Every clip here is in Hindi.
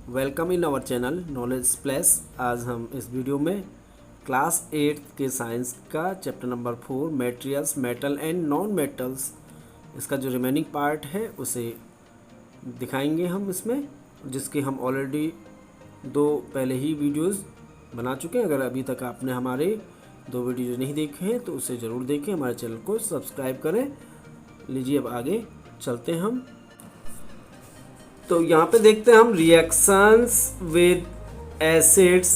Welcome in our channel knowledge plus. आज हम इस वीडियो में क्लास 8 के साइंस का chapter number 4 materials metal and non metals, इसका जो रिमेनिंग पार्ट है उसे दिखाएंगे हम इसमें, जिसके हम ऑलरेडी दो पहले ही वीडियोस बना चुके हैं। अगर अभी तक आपने हमारे दो वीडियो नहीं देखे हैं तो उसे ज़रूर देखें, हमारे चैनल को सब्सक्राइब करें। लीजिए अब आगे चलते हैं हम। तो यहाँ पे देखते हैं हम रिएक्शंस विद एसिड्स।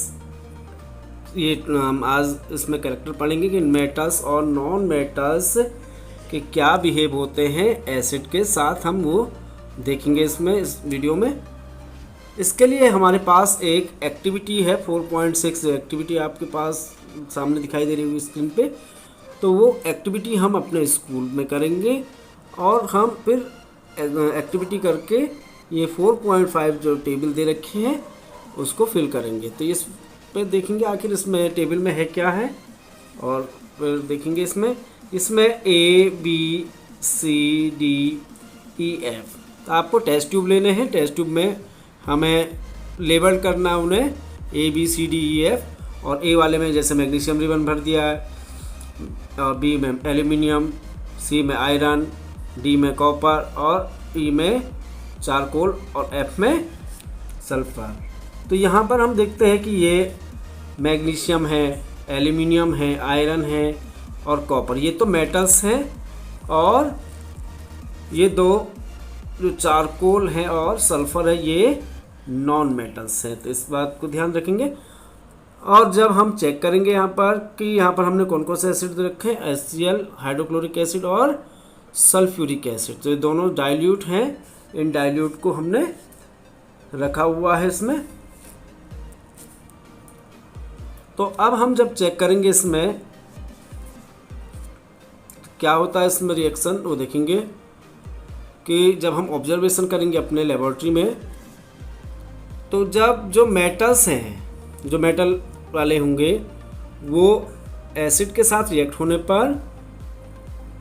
ये हम आज इसमें कैरेक्टर पढ़ेंगे कि मेटल्स और नॉन मेटल्स के क्या बिहेव होते हैं एसिड के साथ, हम वो देखेंगे इसमें इस वीडियो में। इसके लिए हमारे पास एक एक्टिविटी है 4.6 एक्टिविटी आपके पास सामने दिखाई दे रही होगी स्क्रीन पे। तो वो एक्टिविटी हम अपने स्कूल में करेंगे और हम फिर एक्टिविटी करके ये 4.5 जो टेबल दे रखे हैं उसको फिल करेंगे। तो इस पे देखेंगे आखिर इसमें टेबल में है क्या है, और फिर देखेंगे इसमें A B C D E F। तो आपको टेस्ट ट्यूब लेने हैं। टेस्ट ट्यूब में हमें लेबल करना उन्हें A B C D E F, और A वाले में जैसे मैग्नीशियम रिबन भर दिया है, और B में एल्यूमिनियम, C में आयरन, D में कॉपर और E में चारकोल और F में सल्फर। तो यहाँ पर हम देखते हैं कि ये मैग्नीशियम है, एल्यूमिनियम है, आयरन है और कॉपर, ये तो मेटल्स हैं, और ये दो जो चारकोल है और सल्फर है ये नॉन मेटल्स हैं। तो इस बात को ध्यान रखेंगे। और जब हम चेक करेंगे यहाँ पर कि यहाँ पर हमने कौन कौन से एसिड रखे हैं, HCl हाइड्रोक्लोरिक एसिड और सल्फ्यूरिक एसिड, तो ये दोनों डाइल्यूट हैं। इन डाइल्यूट को हमने रखा हुआ है इसमें। तो अब हम जब चेक करेंगे इसमें क्या होता है इसमें रिएक्शन, वो देखेंगे कि जब हम ऑब्जर्वेशन करेंगे अपने लेबोरेटरी में, तो जब जो मेटल्स हैं, जो मेटल वाले होंगे, वो एसिड के साथ रिएक्ट होने पर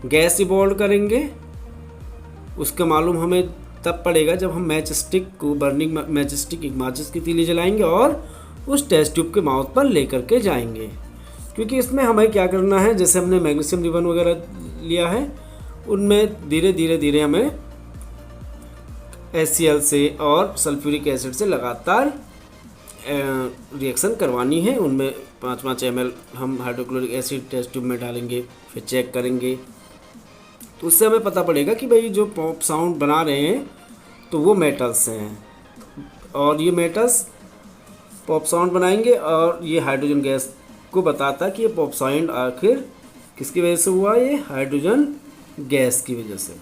गैस इवॉल्व करेंगे। उसका मालूम हमें तब पड़ेगा जब हम मैच स्टिक को, बर्निंग मैच स्टिक एक माचिस की तीली जलाएंगे और उस टेस्ट ट्यूब के माउथ पर लेकर के जाएंगे। क्योंकि इसमें हमें क्या करना है, जैसे हमने मैग्नीशियम रिबन वगैरह लिया है, उनमें धीरे धीरे हमें HCl से और सल्फ्यूरिक एसिड से लगातार रिएक्शन करवानी है। उनमें 5-5 ml हम हाइड्रोक्लोरिक एसिड टेस्ट ट्यूब में डालेंगे, फिर चेक करेंगे। तो उससे हमें पता पड़ेगा कि भाई जो पॉप साउंड बना रहे हैं तो वो मेटल्स हैं, और ये मेटल्स पॉप साउंड बनाएंगे, और ये हाइड्रोजन गैस को बताता है कि ये पॉप साउंड आखिर किसकी वजह से हुआ, ये हाइड्रोजन गैस की वजह से।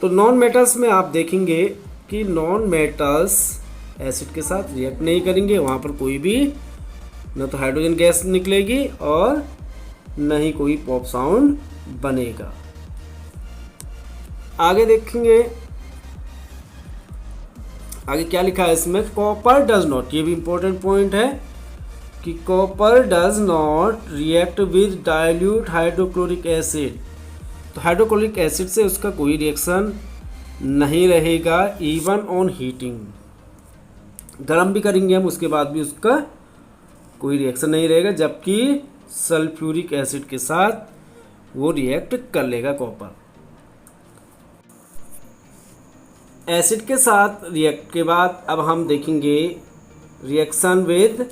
तो नॉन मेटल्स में आप देखेंगे कि नॉन मेटल्स एसिड के साथ रिएक्ट नहीं करेंगे, वहाँ पर कोई भी न तो हाइड्रोजन गैस निकलेगी और न ही कोई पॉप साउंड बनेगा। आगे देखेंगे आगे क्या लिखा है इसमें, कॉपर डज नॉट, ये भी इंपॉर्टेंट पॉइंट है कि copper does not react with dilute hydrochloric acid. तो हाइड्रोक्लोरिक एसिड से उसका कोई रिएक्शन नहीं रहेगा, इवन ऑन हीटिंग। गर्म भी करेंगे हम उसके बाद भी उसका कोई रिएक्शन नहीं रहेगा, जबकि सल्फ्यूरिक एसिड के साथ वो रिएक्ट कर लेगा कॉपर। एसिड के साथ रिएक्ट के बाद अब हम देखेंगे रिएक्शन विद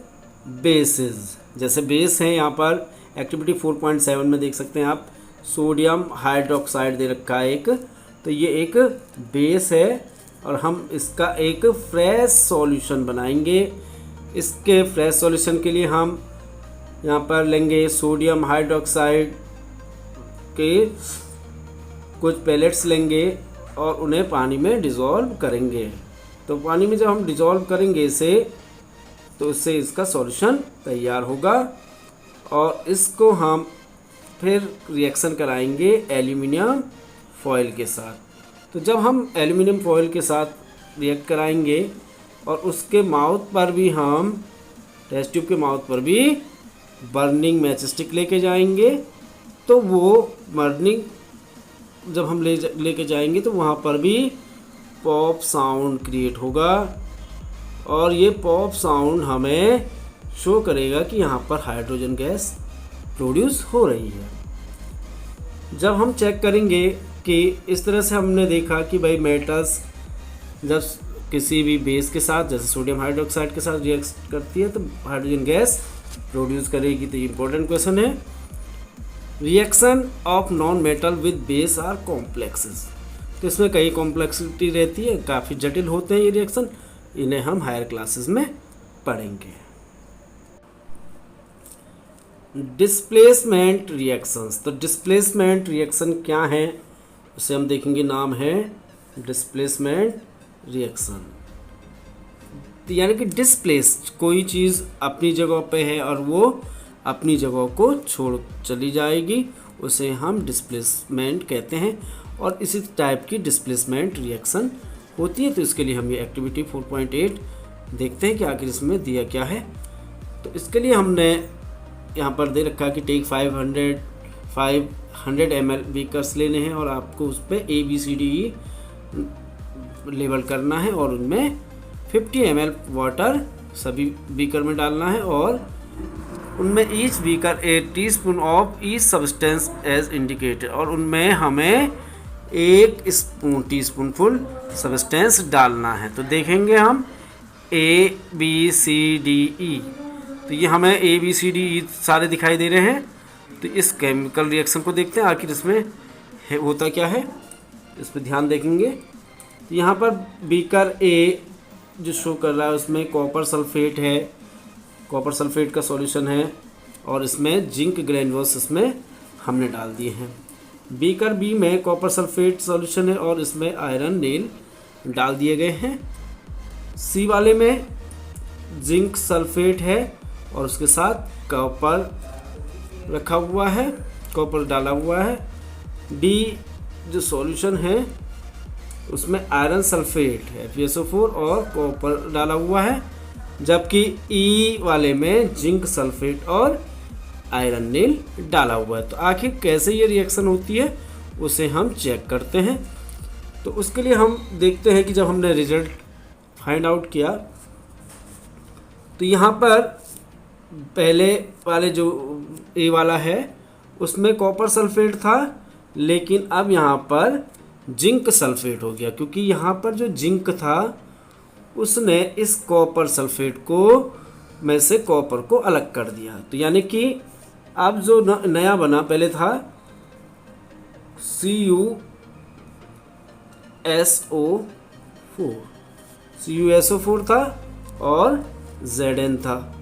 बेसेस। जैसे बेस हैं यहाँ पर एक्टिविटी 4.7 में देख सकते हैं आप, सोडियम हाइड्रोक्साइड दे रखा है एक, तो ये एक बेस है और हम इसका एक फ्रेश सॉल्यूशन बनाएंगे। इसके फ्रेश सॉल्यूशन के लिए हम यहाँ पर लेंगे सोडियम हाइड्रोक्साइड के कुछ पैलेट्स लेंगे और उन्हें पानी में डिज़ोल्व करेंगे। तो पानी में जब हम डिज़ोल्व करेंगे इसे, तो इससे इसका सॉल्यूशन तैयार होगा, और इसको हम फिर रिएक्शन कराएंगे एल्यूमिनियम फॉयल के साथ। तो जब हम एल्यूमिनियम फॉयल के साथ रिएक्ट कराएंगे और उसके माउथ पर भी हम, टेस्ट ट्यूब के माउथ पर भी बर्निंग मैच स्टिक लेके जाएंगे, तो वो बर्निंग जब हम लेके जाएंगे तो वहाँ पर भी पॉप साउंड क्रिएट होगा और ये पॉप साउंड हमें शो करेगा कि यहाँ पर हाइड्रोजन गैस प्रोड्यूस हो रही है। जब हम चेक करेंगे कि इस तरह से हमने देखा कि भाई मेटल्स जब किसी भी बेस के साथ जैसे सोडियम हाइड्रोक्साइड के साथ रिएक्ट करती है तो हाइड्रोजन गैस प्रोड्यूस करेगी। तो इम्पोर्टेंट क्वेश्चन है, reaction of non metal with base are complexes. तो इसमें कई कॉम्प्लेक्सिटी रहती है, काफ़ी जटिल होते हैं ये रिएक्शन, इन्हें हम हायर क्लासेस में पढ़ेंगे। डिस्प्लेसमेंट रिएक्शंस, तो डिस्प्लेसमेंट रिएक्शन क्या है उसे हम देखेंगे, नाम है डिस्प्लेसमेंट रिएक्शन। तो यानी कि डिस्प्लेस, कोई चीज़ अपनी जगह पे है और वो अपनी जगह को छोड़ चली जाएगी, उसे हम डिस्प्लेसमेंट कहते हैं। और इसी टाइप की डिस्प्लेसमेंट रिएक्शन होती है। तो इसके लिए हम ये एक्टिविटी 4.8 देखते हैं कि आखिर इसमें दिया क्या है। तो इसके लिए हमने यहाँ पर दे रखा है कि टेक 500 ml बीकर्स लेने हैं और आपको उस पर ABCDE लेबल करना है और उनमें 50 ml वाटर सभी बीकर में डालना है और उनमें each beaker 1 teaspoon of each substance as indicated, और उनमें हमें 1 टीस्पून फुल सब्सटेंस डालना है। तो देखेंगे हम ABCDE, तो ये हमें ABCDE सारे दिखाई दे रहे हैं। तो इस केमिकल रिएक्शन को देखते हैं आखिर इसमें होता क्या है, इस पर ध्यान देखेंगे। तो यहाँ पर बीकर A जो शो कर रहा है उसमें कॉपर सल्फेट है, कॉपर सल्फेट का सॉल्यूशन है और इसमें जिंक ग्रैन्युल्स इसमें हमने डाल दिए हैं। बीकर B में कॉपर सल्फेट सॉल्यूशन है और इसमें आयरन नेल डाल दिए गए हैं। C वाले में जिंक सल्फेट है और उसके साथ कॉपर रखा हुआ है, कॉपर डाला हुआ है। D जो सॉल्यूशन है उसमें आयरन सल्फेट है FeSO4 और कॉपर डाला हुआ है, जबकि E वाले में जिंक सल्फेट और आयरन नील डाला हुआ है। तो आखिर कैसे ये रिएक्शन होती है उसे हम चेक करते हैं। तो उसके लिए हम देखते हैं कि जब हमने रिजल्ट फाइंड आउट किया तो यहाँ पर पहले वाले जो ए वाला है उसमें कॉपर सल्फेट था, लेकिन अब यहाँ पर जिंक सल्फेट हो गया, क्योंकि यहाँ पर जो जिंक था उसने इस कॉपर सल्फेट को में से कॉपर को अलग कर दिया। तो यानी कि अब जो नया बना, पहले था CuSO4 था और Zn था।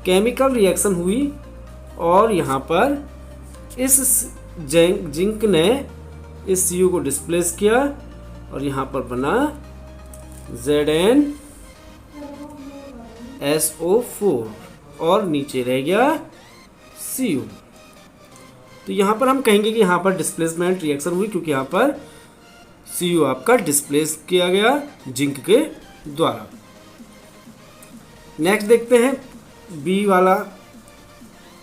केमिकल रिएक्शन हुई और यहाँ पर इस जिंक ने इस Cu को डिस्प्लेस किया और यहाँ पर बना ZnSO4 और नीचे रह गया Cu। तो यहाँ पर हम कहेंगे कि यहाँ पर डिस्प्लेसमेंट रिएक्शन हुई, क्योंकि यहाँ पर Cu आपका डिस्प्लेस किया गया जिंक के द्वारा। नेक्स्ट देखते हैं बी वाला,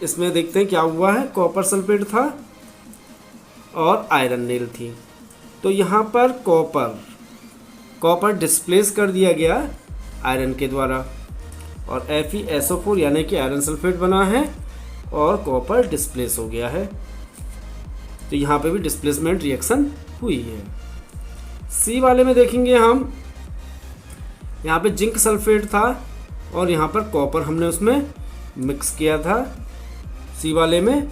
इसमें देखते हैं क्या हुआ है। कॉपर सल्फेट था और आयरन नेल थी। तो यहाँ पर कॉपर डिस्प्लेस कर दिया गया आयरन के द्वारा और FeSO4 यानी कि आयरन सल्फेट बना है और कॉपर डिस्प्लेस हो गया है। तो यहाँ पे भी डिस्प्लेसमेंट रिएक्शन हुई है। सी वाले में देखेंगे हम, यहाँ पे जिंक सल्फेट था और यहाँ पर कॉपर हमने उसमें मिक्स किया था। सी वाले में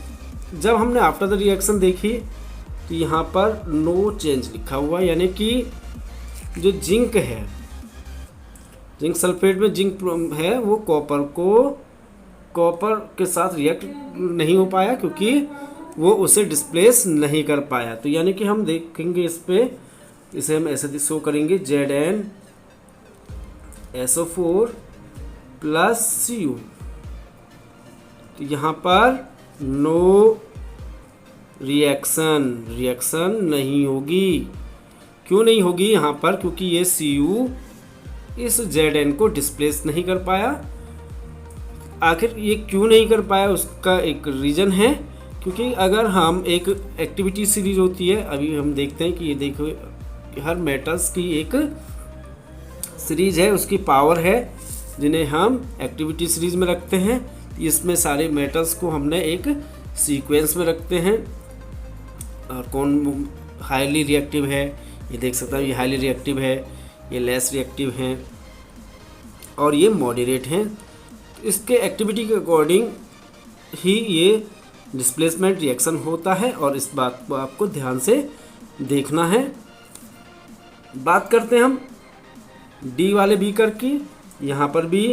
जब हमने आफ्टर द रिएक्शन देखी तो यहाँ पर नो चेंज लिखा हुआ, यानी कि जो जिंक है, जिंक सल्फेट में जिंक है, वो कॉपर के साथ रिएक्ट नहीं हो पाया क्योंकि वो उसे डिस्प्लेस नहीं कर पाया। तो यानी कि हम देखेंगे इस पे, इसे हम ऐसे शो करेंगे ZnSO4 प्लस Cu। तो यहाँ पर नो रिएक्शन नहीं होगी। क्यों नहीं होगी यहाँ पर? क्योंकि ये Cu इस Zn को डिस्प्लेस नहीं कर पाया। आखिर ये क्यों नहीं कर पाया उसका एक रीज़न है, क्योंकि अगर हम एक एक्टिविटी सीरीज होती है, अभी हम देखते हैं कि ये देखो हर मेटल्स की एक सीरीज है, उसकी पावर है, जिन्हें हम एक्टिविटी सीरीज में रखते हैं। इसमें सारे मेटल्स को हमने एक सीक्वेंस में रखते हैं। और कौन हाईली रिएक्टिव है, ये देख सकता हूँ, ये हाईली रिएक्टिव है, ये लेस रिएक्टिव हैं और ये मॉडरेट हैं। इसके एक्टिविटी के अकॉर्डिंग ही ये डिस्प्लेसमेंट रिएक्शन होता है और इस बात को आपको ध्यान से देखना है। बात करते हैं हम डी वाले बीकर की। यहाँ पर भी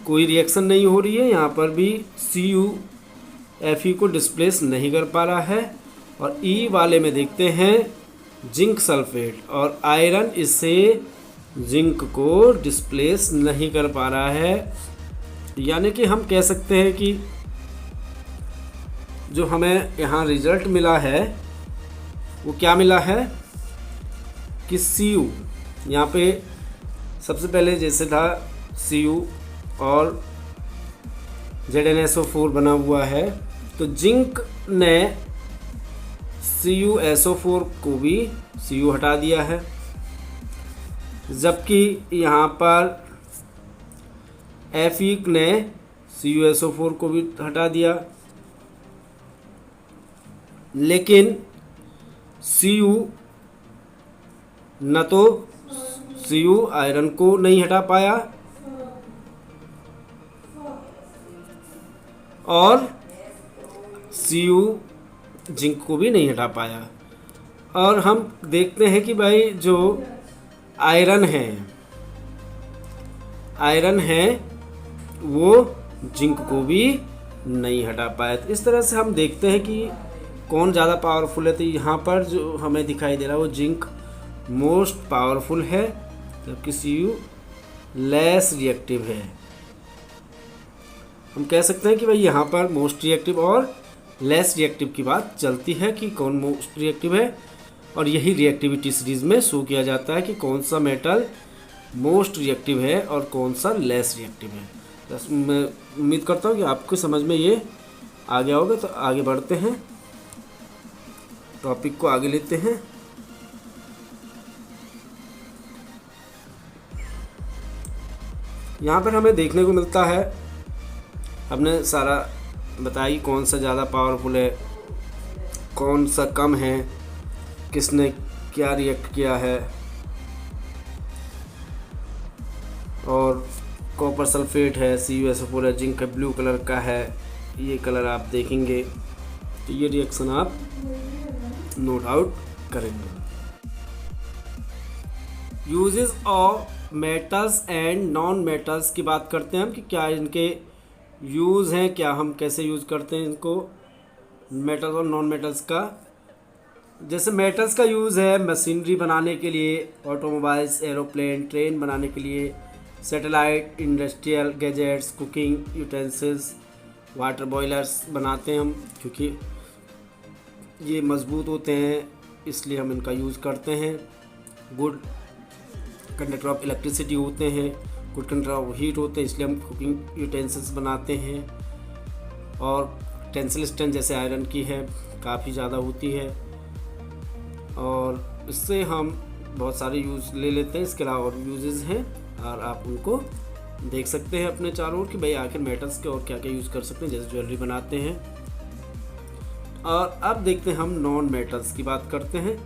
कोई रिएक्शन नहीं हो रही है, यहाँ पर भी CuFe को डिस्प्लेस नहीं कर पा रहा है। और ई वाले में देखते हैं जिंक सल्फेट, और आयरन इससे जिंक को डिस्प्लेस नहीं कर पा रहा है। यानी कि हम कह सकते हैं कि जो हमें यहाँ रिजल्ट मिला है वो क्या मिला है कि Cu यहाँ पे सबसे पहले जैसे था Cu और ZnSO4 बना हुआ है, तो जिंक ने CuSO4 को भी Cu हटा दिया है, जबकि यहाँ पर Fe ने CuSO4 को भी हटा दिया। लेकिन Cu न तो Cu आयरन को नहीं हटा पाया और Cu जिंक को भी नहीं हटा पाया। और हम देखते हैं कि भाई जो आयरन है वो जिंक को भी नहीं हटा पाया। तो इस तरह से हम देखते हैं कि कौन ज़्यादा पावरफुल है। तो यहाँ पर जो हमें दिखाई दे रहा है वो जिंक मोस्ट पावरफुल है, जबकि Cu लेस रिएक्टिव है। हम कह सकते हैं कि भाई यहाँ पर मोस्ट रिएक्टिव और लेस रिएक्टिव की बात चलती है कि कौन मोस्ट रिएक्टिव है, और यही रिएक्टिविटी सीरीज में शो किया जाता है कि कौन सा मेटल मोस्ट रिएक्टिव है और कौन सा लेस रिएक्टिव है। बस मैं उम्मीद करता हूँ कि आपको समझ में ये आ गया होगा। तो आगे बढ़ते हैं, टॉपिक को आगे लेते हैं। यहाँ पर हमें देखने को मिलता है, हमने सारा बताई कौन सा ज़्यादा पावरफुल है, कौन सा कम है, किसने क्या रिएक्ट किया है। और कॉपर सल्फेट है, CuSO4 है, जिंक ब्लू कलर का है, ये कलर आप देखेंगे तो ये रिएक्शन आप नोट आउट करेंगे। Uses of metals and non metals की बात करते हैं हम कि क्या इनके यूज़ हैं, क्या हम कैसे यूज़ करते हैं इनको, मेटल्स और नॉन मेटल्स का। जैसे मेटल्स का यूज़ है मशीनरी बनाने के लिए, ऑटोमोबाइल्स, एरोप्लेन, ट्रेन बनाने के लिए, satellite, industrial gadgets, cooking utensils, water boilers बनाते हैं हम, क्योंकि ये मज़बूत होते हैं इसलिए हम इनका यूज़ करते हैं। गुड कंडक्टर ऑफ इलेक्ट्रिसिटी होते हैं, गुड कंडक्टर ऑफ हीट होते हैं, इसलिए हम कुकिंग यूटेंसिल्स बनाते हैं। और टेंसिल स्ट्रेंथ जैसे आयरन की है काफ़ी ज़्यादा होती है, और इससे हम बहुत सारे यूज़ ले लेते हैं। इसके अलावा और यूजेस हैं और आप उनको देख सकते हैं अपने चारों ओर कि भाई आखिर मेटल्स के और क्या क्या यूज़ कर सकते हैं। जैसे ज्वेलरी बनाते हैं। और अब देखते हैं हम नॉन मेटल्स की बात करते हैं।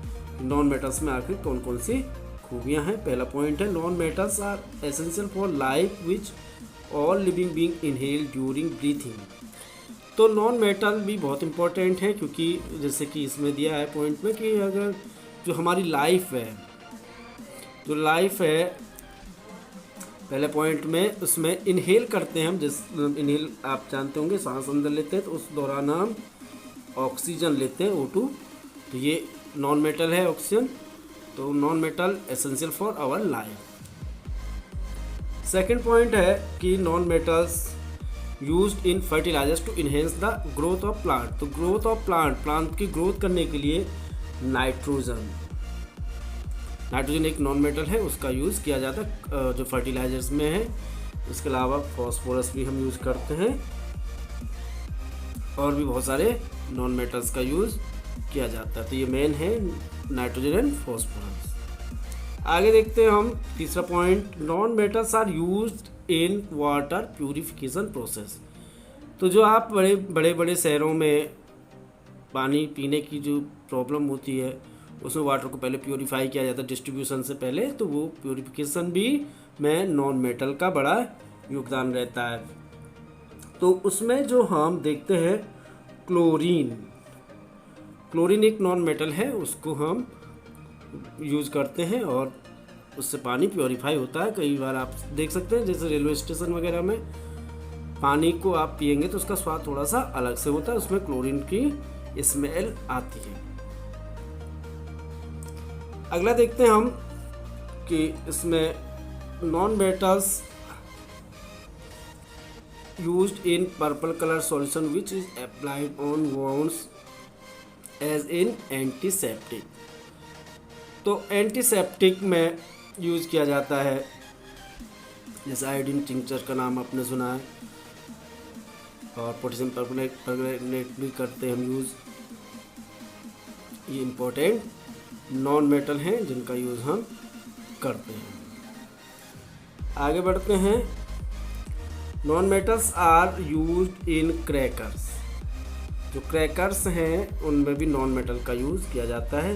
नॉन मेटल्स में आखिर कौन कौन सी खूबियाँ हैं। पहला पॉइंट है non metals are essential for life which all living being inhale during breathing. तो नॉन मेटल भी बहुत इंपॉर्टेंट है, क्योंकि जैसे कि इसमें दिया है पॉइंट में कि अगर जो हमारी लाइफ है, जो लाइफ है पहले पॉइंट में, उसमें इनहेल करते हैं हम। जिस इनहेल आप जानते होंगे, सांस अंदर लेते हैं तो उस दौरान हम ऑक्सीजन लेते हैं O2, तो ये नॉन मेटल है ऑक्सीजन। तो non metal essential for our life. Second point है कि non metals used in fertilizers to enhance the growth of plant. तो ग्रोथ ऑफ प्लांट की ग्रोथ करने के लिए नाइट्रोजन एक नॉन मेटल है, उसका यूज़ किया जाता है जो फर्टिलाइजर्स में है। इसके अलावा फॉस्फोरस भी हम यूज़ करते हैं, और भी बहुत सारे नॉन मेटल्स का यूज़ किया जाता है। तो ये मेन है नाइट्रोजन एंड फॉस्फोरस। आगे देखते हैं हम तीसरा point, non metals are used in water purification process. तो जो आप बड़े बड़े शहरों में पानी पीने की जो प्रॉब्लम होती है उसमें वाटर को पहले प्योरीफाई किया जाता है डिस्ट्रीब्यूशन से पहले, तो वो प्योरीफिकेशन भी में नॉन मेटल का बड़ा योगदान रहता है। तो उसमें जो हम देखते हैं क्लोरीन एक नॉन मेटल है, उसको हम यूज़ करते हैं और उससे पानी प्योरीफाई होता है। कई बार आप देख सकते हैं जैसे रेलवे स्टेशन वगैरह में पानी को आप पिएंगे तो उसका स्वाद थोड़ा सा अलग से होता है, उसमें क्लोरीन की स्मेल आती है। अगला देखते हैं हम कि इसमें non metals used in purple color solution which is applied on wounds as in antiseptic। तो एंटीसेप्टिक में यूज़ किया जाता है, जैसे आयोडीन टिंचर का नाम आपने सुना है, और पोटेशियम परमंगनेट भी करते हैं हम यूज़। ये इम्पोर्टेंट नॉन मेटल हैं जिनका यूज़ हम करते हैं। आगे बढ़ते हैं, non metals are used in crackers. जो क्रैकर्स हैं उनमें भी नॉन मेटल का यूज़ किया जाता है।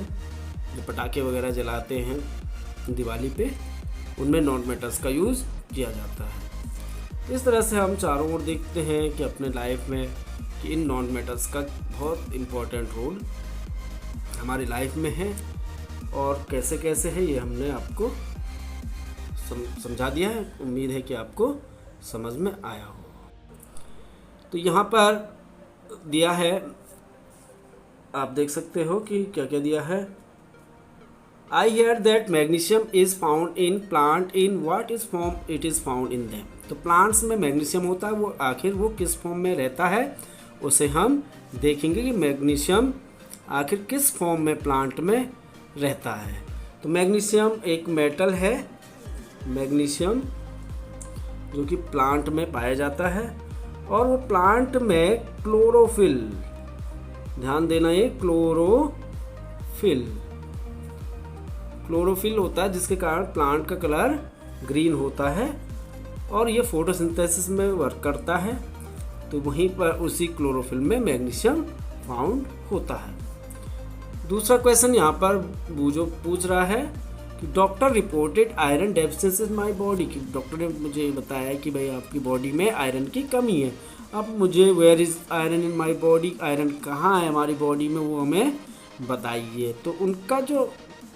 जो पटाखे वगैरह जलाते हैं दिवाली पे, उनमें नॉन मेटल्स का यूज़ किया जाता है। इस तरह से हम चारों ओर देखते हैं कि अपने लाइफ में कि इन नॉन मेटल्स का बहुत इम्पोर्टेंट रोल हमारी लाइफ में है, और कैसे कैसे है ये हमने आपको समझा दिया है। उम्मीद है कि आपको समझ में आया हो। तो यहाँ पर दिया है, आप देख सकते हो कि क्या क्या दिया है। I hear that magnesium is found in plant in what is form it is found in them. तो प्लांट्स में मैग्नीशियम होता है, वो आखिर वो किस फॉर्म में रहता है उसे हम देखेंगे कि मैग्नीशियम आखिर किस फॉर्म में प्लांट में रहता है। तो मैग्नीशियम एक मेटल है, मैग्नीशियम जो कि प्लांट में पाया जाता है, और वो प्लांट में क्लोरोफिल, ध्यान देना ये क्लोरोफिल होता है, जिसके कारण प्लांट का कलर ग्रीन होता है और ये फोटोसिंथेसिस में वर्क करता है। तो वहीं पर उसी क्लोरोफिल में मैग्नीशियम फाउंड होता है। दूसरा क्वेश्चन यहाँ पर बूझो पूछ रहा है कि doctor reported iron deficiency in my body, कि डॉक्टर ने मुझे बताया कि भाई आपकी बॉडी में आयरन की कमी है। अब मुझे where is iron in my body, iron कहाँ है हमारी बॉडी में वो हमें बताइए। तो उनका जो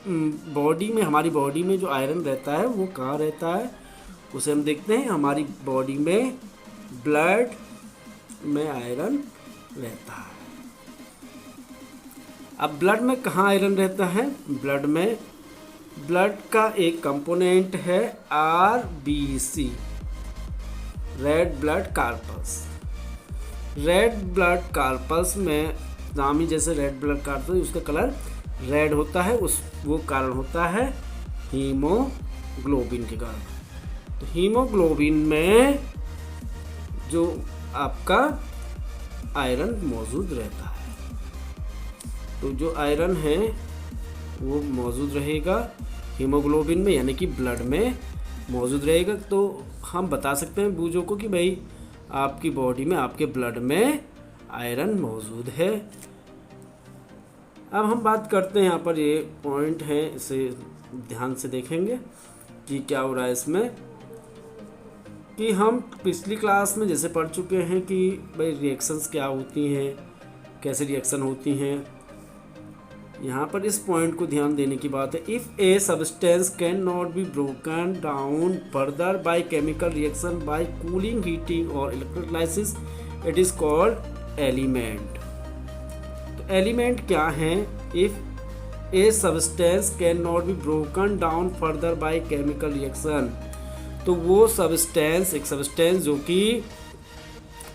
बॉडी में, हमारी बॉडी में जो आयरन रहता है वो कहाँ रहता है उसे हम देखते हैं। हमारी बॉडी में ब्लड में आयरन रहता है। अब ब्लड में कहाँ आयरन रहता है? ब्लड का एक कंपोनेंट है RBC, red blood corpus. Red blood corpus में नाम ही जैसे रेड ब्लड कार्पस, उसका कलर रेड होता है, वो कारण होता है हीमोग्लोबिन के कारण। तो हीमोग्लोबिन में जो आपका आयरन मौजूद रहता है, तो जो आयरन है वो मौजूद रहेगा हीमोग्लोबिन में, यानी कि ब्लड में मौजूद रहेगा। तो हम बता सकते हैं बूझों को कि भाई आपकी बॉडी में, आपके ब्लड में आयरन मौजूद है। अब हम बात करते हैं, यहाँ पर ये पॉइंट है, इसे ध्यान से देखेंगे कि क्या हो रहा है इसमें। कि हम पिछली क्लास में जैसे पढ़ चुके हैं कि भाई रिएक्शंस क्या होती हैं, कैसे रिएक्शन होती हैं। यहाँ पर इस पॉइंट को ध्यान देने की बात है। If a substance can not be broken down further by chemical reaction by cooling, heating और electrolysis, it is called element. तो एलिमेंट क्या हैं? If a substance can not be broken down further by chemical reaction, तो वो सब्सटेंस, एक सब्सटेंस जो कि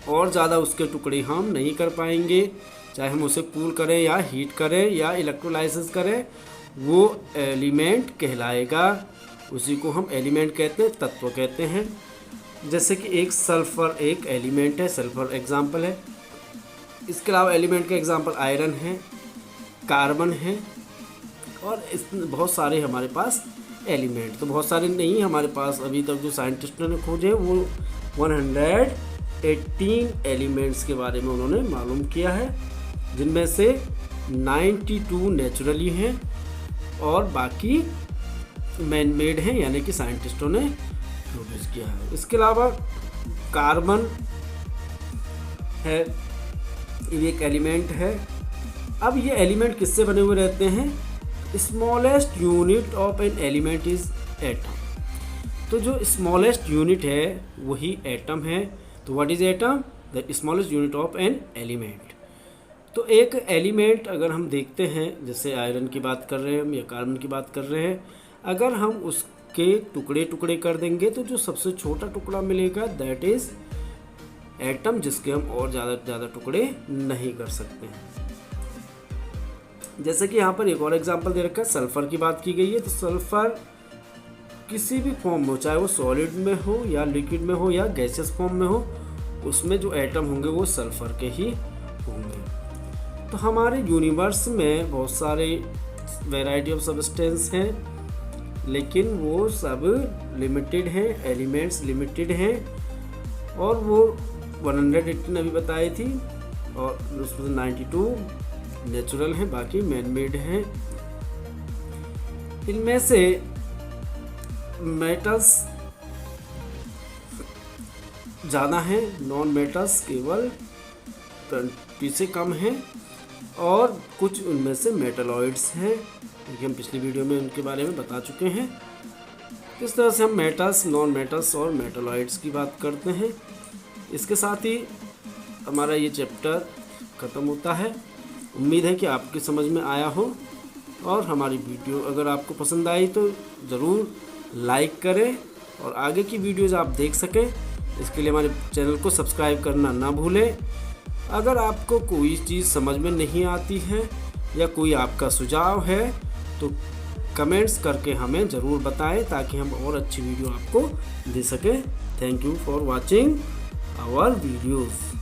और ज़्यादा उसके टुकड़े हम नहीं कर पाएंगे, चाहे हम उसे कूल करें या हीट करें या इलेक्ट्रोलाइसिस करें, वो एलिमेंट कहलाएगा। उसी को हम एलिमेंट कहते हैं, तत्व कहते हैं। जैसे कि एक सल्फ़र एक एलिमेंट है, सल्फ़र एग्जाम्पल है। इसके अलावा एलिमेंट का एग्जाम्पल आयरन है, कार्बन है और इस बहुत सारे हमारे पास एलिमेंट, तो बहुत सारे नहीं, हमारे पास अभी तक जो साइंटिस्टों ने खोजे वो 118 एलिमेंट्स के बारे में उन्होंने मालूम किया है, जिनमें से 92 नेचुरली हैं और बाकी मैन मेड हैं, यानी कि साइंटिस्टों ने प्रोड्यूस किया है। इसके अलावा कार्बन है, ये एक एलिमेंट है। अब ये एलिमेंट किससे बने हुए रहते हैं? Smallest unit of an element is atom. तो जो स्मॉलेस्ट यूनिट है वही एटम है। तो what is atom? The smallest unit of an element. तो एक एलिमेंट अगर हम देखते हैं, जैसे आयरन की बात कर रहे हैं हम या कार्बन की बात कर रहे हैं, अगर हम उसके टुकड़े टुकड़े कर देंगे तो जो सबसे छोटा टुकड़ा मिलेगा दैट इज एटम, जिसके हम और ज़्यादा टुकड़े नहीं कर सकते हैं। जैसे कि यहाँ पर एक और एग्जांपल दे रखा है, सल्फ़र की बात की गई है। तो सल्फ़र किसी भी फॉर्म में हो, चाहे वो सॉलिड में हो या लिक्विड में हो या गैसियस फॉर्म में हो, उसमें जो एटम होंगे वो सल्फ़र के ही होंगे। तो हमारे यूनिवर्स में बहुत सारे वैरायटी ऑफ सब्सटेंस हैं, लेकिन वो सब लिमिटेड हैं, एलिमेंट्स लिमिटेड हैं, और वो 118 अभी बताई थी और उसमें 92 नेचुरल हैं, बाकी मैन मेड हैं। इनमें से मेटल्स ज़्यादा हैं, नॉन मेटल्स केवल 20 से कम हैं, और कुछ उनमें से मेटलॉइड्स हैं, क्योंकि हम पिछली वीडियो में उनके बारे में बता चुके हैं। इस तरह से हम मेटल्स, नॉन मेटल्स और मेटलॉइड्स की बात करते हैं। इसके साथ ही हमारा ये चैप्टर ख़त्म होता है। उम्मीद है कि आपकी समझ में आया हो, और हमारी वीडियो अगर आपको पसंद आई तो ज़रूर लाइक करें और आगे की वीडियोज़ आप देख सकें। इसके लिए हमारे चैनल को सब्सक्राइब करना ना भूलें। अगर आपको कोई चीज़ समझ में नहीं आती है या कोई आपका सुझाव है तो कमेंट्स करके हमें ज़रूर बताएं, ताकि हम और अच्छी वीडियो आपको दे सकें। Thank you for watching our videos.